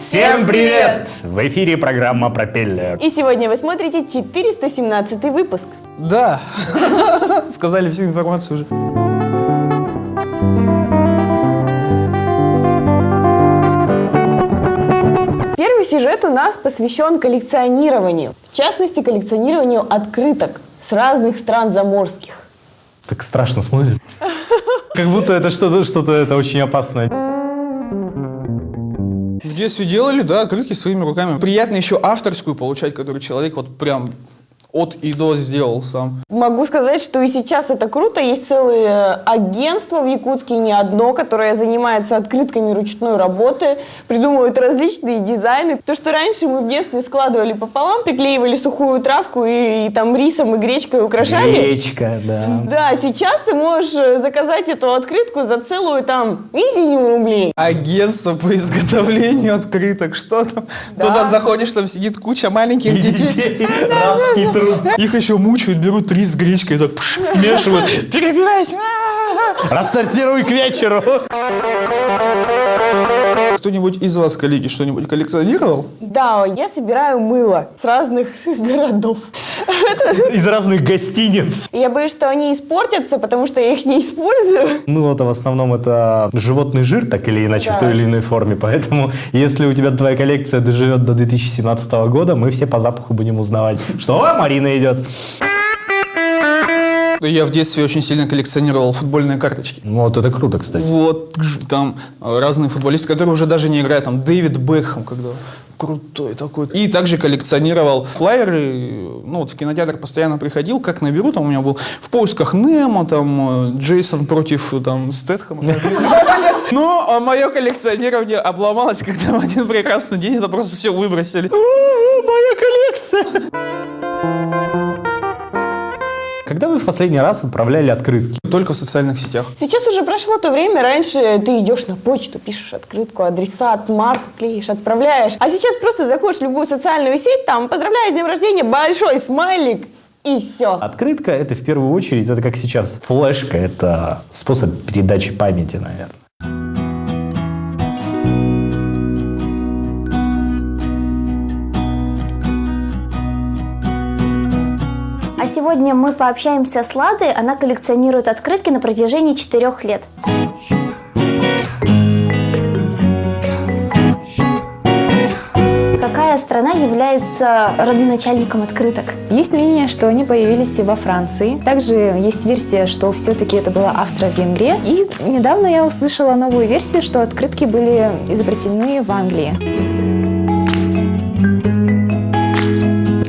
Всем привет! В эфире программа «Пропеллер». И сегодня вы смотрите 417 выпуск. Да, сказали всю информацию уже. Первый сюжет у нас посвящен коллекционированию. В частности, коллекционированию открыток с разных стран заморских. Так страшно смотрит. Как будто это что-то это очень опасное. В детстве делали, да, открытки своими руками. Приятно еще авторскую получать, которую человек вот прям от и до сделал сам. Могу сказать, что и сейчас это круто. Есть целые агентства в Якутске, не одно, которое занимается открытками ручной работы, придумывают различные дизайны. То, что раньше мы в детстве складывали пополам, приклеивали сухую травку и там рисом и гречкой украшали. Гречка, да. Да, сейчас ты можешь заказать эту открытку за целую там тысячу рублей. Агентство по изготовлению открыток, что там? Да. Туда заходишь, там сидит куча маленьких детей. Рабский труд. Их еще мучают, берут рис с гречкой, так смешивают, перебирают. Рассортируй к вечеру. Кто-нибудь из вас, коллеги, что-нибудь коллекционировал? Да, я собираю мыло с разных городов. Из разных гостиниц. Я боюсь, что они испортятся, потому что я их не использую. Мыло-то в основном это животный жир, так или иначе, Да. в той или иной форме. Поэтому, если у тебя твоя коллекция доживет до 2017 года, мы все по запаху будем узнавать, что Марина идет. Я в детстве очень сильно коллекционировал футбольные карточки. Ну, вот это круто, кстати. Вот, там разные футболисты, которые уже даже не играют, там Дэвид Бекхэм, когда крутой такой. И также коллекционировал флайеры, ну вот в кинотеатр постоянно приходил, как наберу, там у меня был «В поисках Немо», там Джейсон против там Стэтхэма. Но мое коллекционирование обломалось, когда в один прекрасный день это просто все выбросили. Моя коллекция! Когда вы в последний раз отправляли открытки? Только в социальных сетях. Сейчас уже прошло то время. Раньше ты идешь на почту, пишешь открытку, адресат, марку клеишь, отправляешь. А сейчас просто заходишь в любую социальную сеть, там поздравляю с днем рождения, большой смайлик и все. Открытка — это в первую очередь, это как сейчас флешка, это способ передачи памяти, наверное. А сегодня мы пообщаемся с Ладой. Она коллекционирует открытки на протяжении 4 лет. Какая страна является родоначальником открыток? Есть мнение, что они появились во Франции. Также есть версия, что все-таки это была Австро-Венгрия. И недавно я услышала новую версию, что открытки были изобретены в Англии.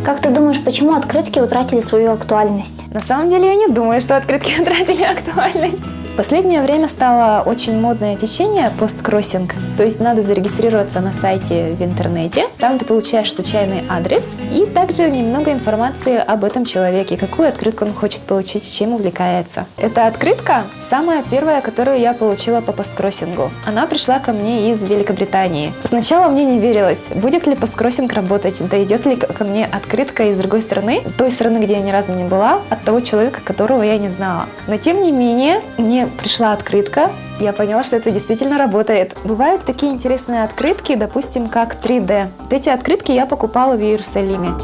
Как ты думаешь, почему открытки утратили свою актуальность? На самом деле я не думаю, что открытки утратили актуальность. В последнее время стало очень модное течение посткроссинг. То есть надо зарегистрироваться на сайте в интернете. Там ты получаешь случайный адрес и также немного информации об этом человеке, какую открытку он хочет получить, чем увлекается. Эта открытка самая первая, которую я получила по посткроссингу. Она пришла ко мне из Великобритании. Сначала мне не верилось, будет ли посткроссинг работать, дойдет ли ко мне открытка из другой страны, той страны, где я ни разу не была, от того человека, которого я не знала. Но тем не менее, мне пришла открытка, я поняла, что это действительно работает. Бывают такие интересные открытки, допустим, как 3D. Вот эти открытки я покупала в Иерусалиме.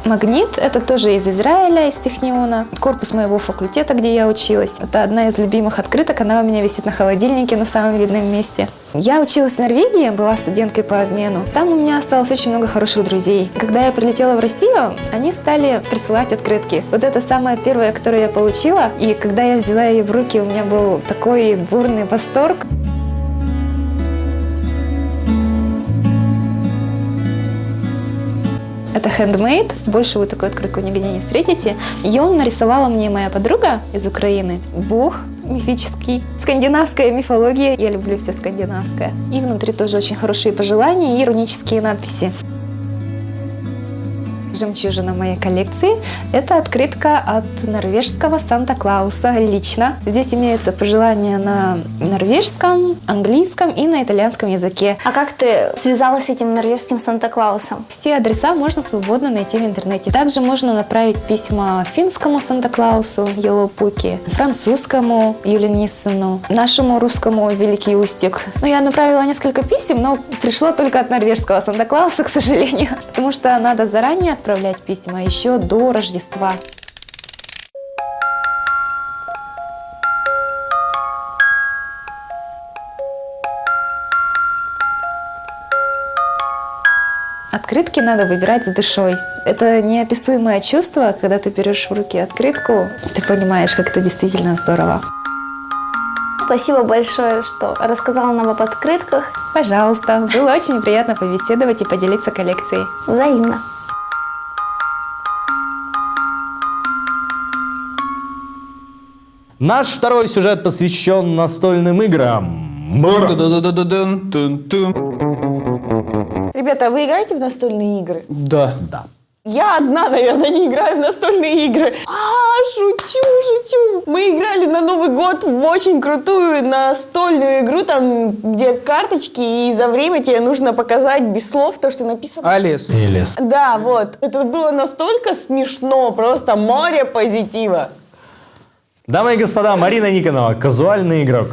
Магнит – это тоже из Израиля, из Техниона. Корпус моего факультета, где я училась. Это одна из любимых открыток, она у меня висит на холодильнике на самом видном месте. Я училась в Норвегии, была студенткой по обмену. Там у меня осталось очень много хороших друзей. Когда я прилетела в Россию, они стали присылать открытки. Вот это самая первая, которую я получила. И когда я взяла ее в руки, у меня был такой бурный восторг. Это handmade, больше вы такую открытку нигде не встретите. Ее нарисовала мне моя подруга из Украины. Бог мифический, скандинавская мифология. Я люблю все скандинавское. И внутри тоже очень хорошие пожелания и рунические надписи. Жемчужина моей коллекции – это открытка от норвежского Санта-Клауса лично. Здесь имеются пожелания на норвежском, английском и на итальянском языке. А как ты связалась с этим норвежским Санта-Клаусом? Все адреса можно свободно найти в интернете. Также можно направить письма финскому Санта-Клаусу Елопуки, французскому Юле Ниссену, нашему русскому Великий Устюг. Я направила несколько писем, но пришло только от норвежского Санта-Клауса, к сожалению, потому что надо заранее отправлять письма еще до Рождества. Открытки надо выбирать с душой. Это неописуемое чувство, когда ты берешь в руки открытку, ты понимаешь, как это действительно здорово. Спасибо большое, что рассказала нам об открытках. Пожалуйста, было очень приятно побеседовать и поделиться коллекцией. Взаимно. Наш второй сюжет посвящен настольным играм. Ребята, а вы играете в настольные игры? Да. Да. Я одна, наверное, не играю в настольные игры. Шучу. Мы играли на Новый год в очень крутую настольную игру, там, где карточки, и за время тебе нужно показать без слов то, что написано. Алис. Элис. Да, вот. Это было настолько смешно, просто море позитива. Дамы и господа, Марина Никонова, казуальный игрок.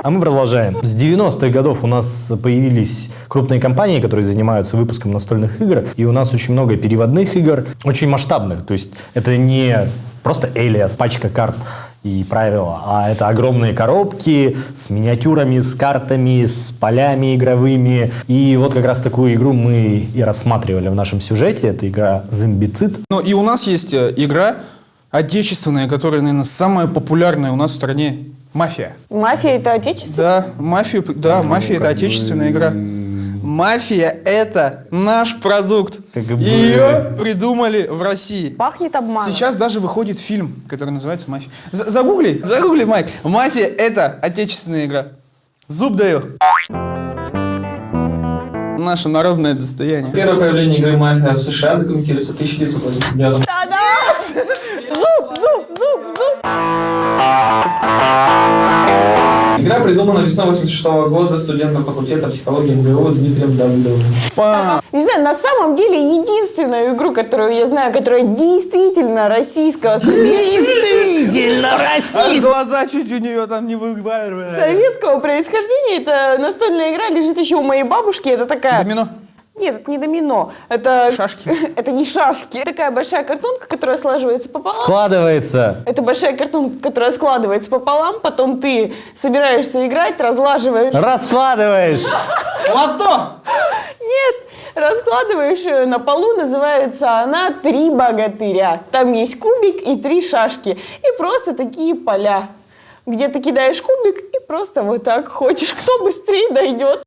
А мы продолжаем. С 90-х годов у нас появились крупные компании, которые занимаются выпуском настольных игр. И у нас очень много переводных игр, очень масштабных. То есть это не просто Элиас, пачка карт и правила, а это огромные коробки с миниатюрами, с картами, с полями игровыми. И вот как раз такую игру мы и рассматривали в нашем сюжете. Это игра «Зомбицид». Ну и у нас есть игра отечественная, которая, наверное, самая популярная у нас в стране. Мафия. Мафия — это отечество? Да, мафия это отечественная игра. Мафия это наш продукт. Как бы. Ее придумали в России. Пахнет обманом. Сейчас даже выходит фильм, который называется «Мафия». Загугли, Майк. Мафия это отечественная игра. Зуб даю. Наше народное достояние. Первое появление игры «Мафия» в США документируется в 1989 году. Та-да! Зуб! Игра придумана весной 1986 года студентом факультета психологии МГУ Дмитрием Давыдовым. Не знаю, на самом деле единственную игру, которую я знаю, которая действительно российского А глаза чуть у нее там не выбивают. советского происхождения, это настольная игра, лежит еще у моей бабушки, это такая... Домино. Нет, это не домино, это... Шашки. Это не шашки. Такая большая картонка, которая складывается пополам. Складывается. Это большая картонка, которая складывается пополам, потом ты собираешься играть, разлаживаешь... Раскладываешь. Лото! Нет, раскладываешь ее на полу, называется она «Три богатыря». Там есть кубик и 3 шашки. И просто такие поля, где ты кидаешь кубик и просто вот так хочешь, кто быстрее дойдет.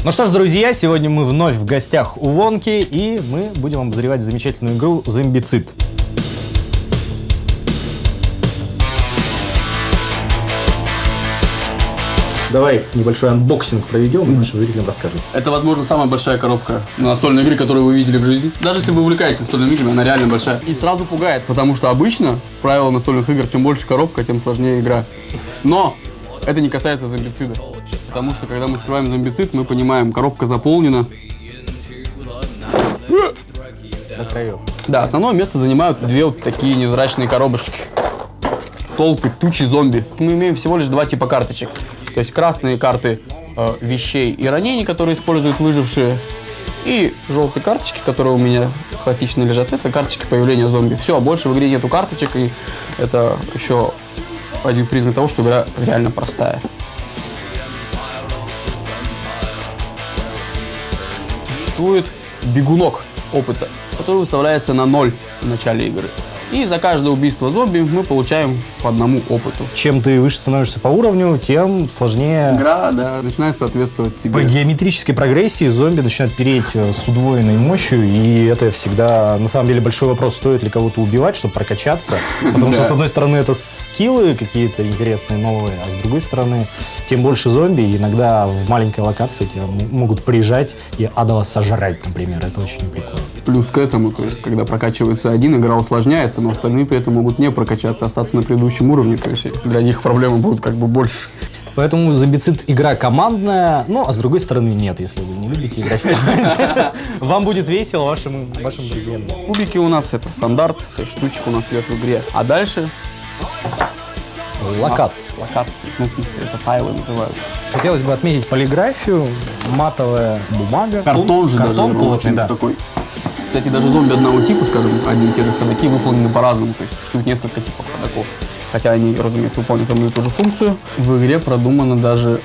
Ну что ж, друзья, сегодня мы вновь в гостях у Вонки, и мы будем обозревать замечательную игру «Зомбицид». Давай небольшой анбоксинг проведем и нашим зрителям расскажем. Это, возможно, самая большая коробка настольной игры, которую вы видели в жизни. Даже если вы увлекаетесь настольными играми, она реально большая. И сразу пугает, потому что обычно правила настольных игр, чем больше коробка, тем сложнее игра. Но это не касается зомбицида. Потому что, когда мы скрываем зомбицид, мы понимаем, коробка заполнена. До краев. Да, основное место занимают 2 вот такие невзрачные коробочки. Толпы, тучи зомби. Мы имеем всего лишь 2 типа карточек. То есть красные карты вещей и ранений, которые используют выжившие. И желтые карточки, которые у меня хаотично лежат, это карточки появления зомби. Все, больше в игре нету карточек, и это еще один признак того, что игра реально простая. Существует бегунок опыта, который выставляется на 0 в начале игры. И за каждое убийство зомби мы получаем по одному опыту. Чем ты выше становишься по уровню, тем сложнее. Игра, да, начинает соответствовать тебе. По геометрической прогрессии зомби начинают переть с удвоенной мощью, и это всегда, на самом деле, большой вопрос, стоит ли кого-то убивать, чтобы прокачаться. Потому что, с одной стороны, это скиллы какие-то интересные, новые, а с другой стороны, тем больше зомби, и иногда в маленькой локации тебя могут приезжать и адово сожрать, например. Это очень прикольно. Плюс к этому, то есть, когда прокачивается один, игра усложняется, но остальные при этом могут не прокачаться, остаться на предыдущем уровне. То есть для них проблемы будут как бы больше. Поэтому Зомбицид игра командная, ну, а с другой стороны нет, если вы не любите играть в команде. Вам будет весело, вашим друзьям. Кубики у нас это стандарт, 6 штучек у нас идет в игре. А дальше Локации. локации, ну, в смысле, это тайлы называются. Хотелось бы отметить полиграфию, матовая бумага. Картон же даже плотный, очень да. такой. Кстати, даже зомби одного типа, скажем, одни и те же ходаки выполнены по-разному. То есть существует несколько типов ходаков. Хотя они, разумеется, выполняют одну и ту же функцию. В игре продумана даже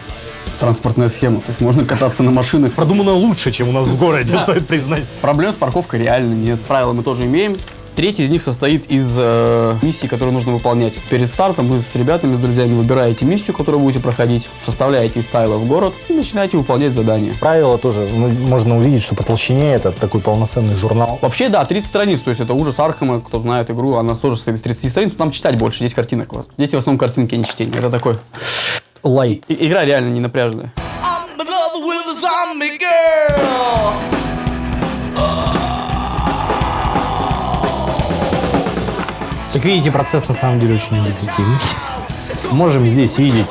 транспортная схема. То есть можно кататься на машинах. Продумано лучше, чем у нас в городе, стоит признать. Проблем с парковкой реально нет. Правила мы тоже имеем. Третий из них состоит из миссий, которые нужно выполнять. Перед стартом вы с ребятами, с друзьями выбираете миссию, которую будете проходить, составляете из тайла в город и начинаете выполнять задания. Правила тоже, можно увидеть, что по толщине это такой полноценный журнал. Вообще, да, 30 страниц, то есть это ужас Аркхема, кто знает игру, она тоже состоит из 30 страниц, но там читать больше, здесь картинок. Здесь в основном картинки, а не чтение. Это такой... Лайт. Игра реально не напряжная. Как видите, процесс на самом деле очень интуитивный. Можем здесь видеть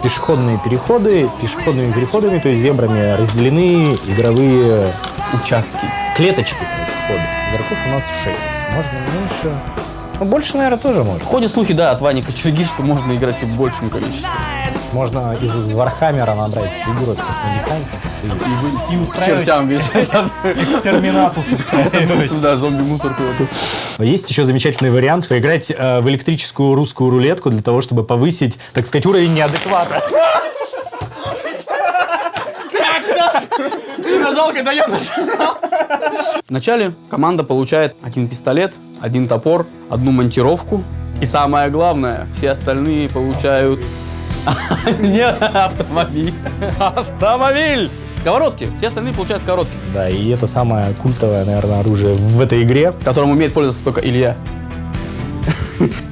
пешеходные переходы. Пешеходными переходами, то есть зебрами, разделены игровые Участки. клеточки входа. Игроков у нас 6. Можно меньше. Ну, больше, наверное, тоже можно. Ходят слухи, да, от Вани Кочерги, что можно играть и в большем количестве. Можно из Вархаммера набрать фигуру от космодесантников и устраивать Чертям весь. экстерминатус устраивать. Да, зомби-мусорку эту. Есть еще замечательный вариант поиграть в электрическую русскую рулетку для того, чтобы повысить, так сказать, уровень неадеквата. Нажал, когда я нажал. Вначале команда получает один пистолет, один топор, одну монтировку. И самое главное, все остальные получают... Не автомобиль. Автомобиль! Сковородки. Все остальные получают сковородки. Да, и это самое культовое, наверное, оружие в этой игре. Которым умеет пользоваться только Илья.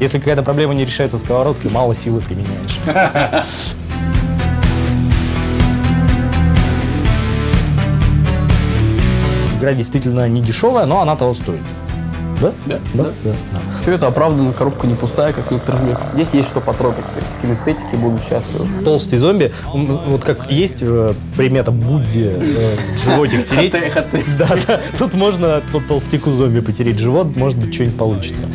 Если какая-то проблема не решается сковородкой, мало силы применяешь. Игра действительно не дешевая, но она того стоит. Да? Да. Все это оправдано, коробка не пустая, как в некоторых играх. Здесь есть что потрогать, то есть кинестетики будут счастливы. Толстый зомби, вот как есть примета Будде животик тереть. Да, тут можно толстяку зомби потереть живот, может быть, что-нибудь получится.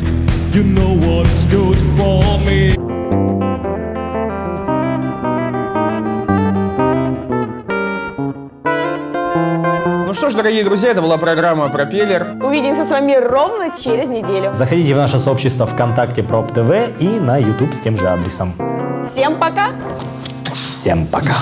Ну что ж, дорогие друзья, это была программа «Пропеллер». Увидимся с вами ровно через неделю. Заходите в наше сообщество ВКонтакте Prop TV и на YouTube с тем же адресом. Всем пока! Всем пока!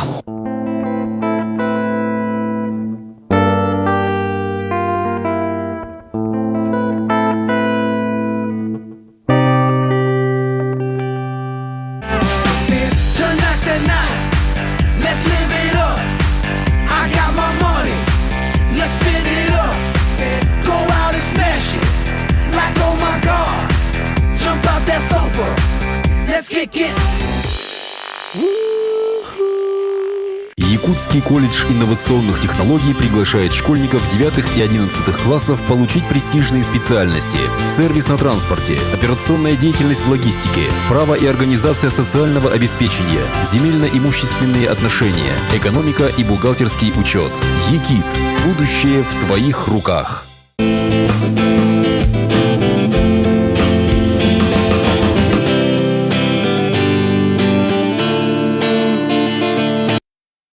Якутский колледж инновационных технологий приглашает школьников 9 и 11 классов получить престижные специальности: сервис на транспорте, операционная деятельность в логистике, право и организация социального обеспечения, земельно-имущественные отношения, экономика и бухгалтерский учет. ЕКИТ. Будущее в твоих руках.